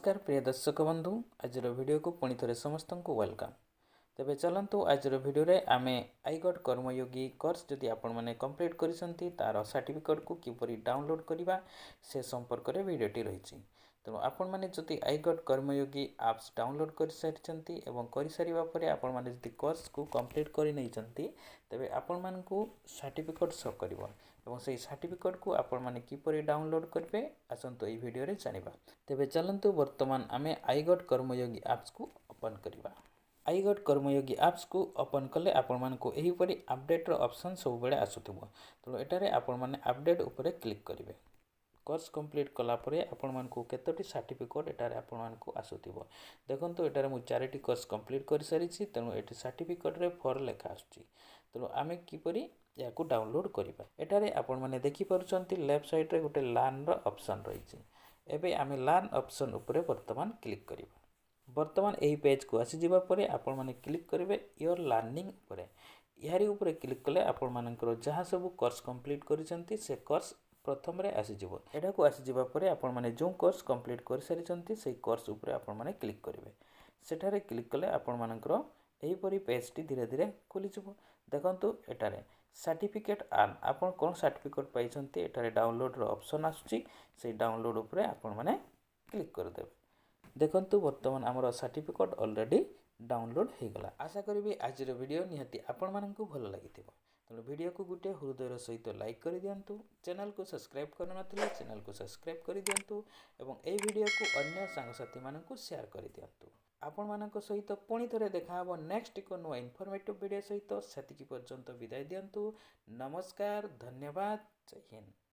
नमस्कार प्रिय दर्शक बंधु आज वीडियो को पुणी थे समस्त को वेलकम। तेबे चलतु आज वीडियो रे आमे आई गॉट कर्मयोगी कोर्स जदि आपण माने कंप्लीट करिसंती तार सर्टिफिकेट को किपरि डाउनलोड करिबा से संपर्क रे वीडियोटी रहिछि। तेणु आपण माने जदि I got Karmayogi apps download कर सारिसंती एवं करि सारिबा परे आपण माने जदि कोर्स को कंप्लीट करि नैचंती तेबे आपण मानकु सर्टिफिकेट शो करिवो एवं से सर्टिफिकेट को आपण माने किपरि डाउनलोड करबे आसंतो एई वीडियो रे जानिबा। तेबे चलंतु वर्तमान आमे आई गॉट कर्मयोगी एप्स को ओपन करिबा। आई गॉट कर्मयोगी एप्स को ओपन कले आपण मानकु एही परि अपडेट रो ऑप्शन सब बेले आसुथिबो। तो एटारे आपण माने अपडेट ऊपर क्लिक करिवे। कोर्स कंप्लीट कला परे आपण मानकु केतोटी सर्टिफिकेट एटारे आपण मानकु आसुथिबो। देखंतु एटारे मु 4टी कोर्स कंप्लीट करि सारिछि तेनु एटी सर्टिफिकेट रे 4 लेखा आछी। तेनु आमे किपरि याकू डाउनलोड करिबा। एटारे आपण माने देखि पारुचंती लेफ्ट साइड रे गोटे लर्न रो ऑप्शन रहिछि। एबे आमे लर्न ऑप्शन ऊपर वर्तमान क्लिक करिबा। वर्तमान एही पेज को आसी जिबा परे आपण माने क्लिक करिवे योर लर्निंग ऊपर। यारी ऊपर क्लिक कले आपण मानकर जहा सब कोर्स कंप्लीट करिसंती से कोर्स प्रथम रे आसी जिवो। एटा को आसी जिबा परे आपण माने जो कोर्स कंप्लीट कर सारिसंती से कोर्स ऊपर आपण माने क्लिक करिवे। सेठारे क्लिक कले आपण मानकर एही परि पेज टी धीरे धीरे खुली जिवो। देखंतु एटारे सर्टिफिकेट आन आपण कोन सर्टिफिकेट पाइसंती एटारे डाउनलोड रो ऑप्शन आछी। से डाउनलोड ऊपर आपण माने क्लिक कर देबे। देखंतु वर्तमान हमर सर्टिफिकेट ऑलरेडी डाउनलोड हो गला। आशा करी आज वीडियो निहाती आपण मानकु भल लागिथिबो। तेणु वीडियो को गोटे हृदयर सहित लाइक कर दिंतु। चैनल को सब्सक्राइब कर नथिले चैनल को सब्सक्राइब कर दिंतु एवं ए वीडियो को अन्य सांगसाथी मानकु शेयर कर दिंतु। आपण मानक सहित पुणी थरे देखा हबो नेक्स्ट एक नुआ इनफॉर्मेटिव वीडियो सहित। सेतिकी पर्यंत विदाय दिंतु। नमस्कार, धन्यवाद, जय हिंद।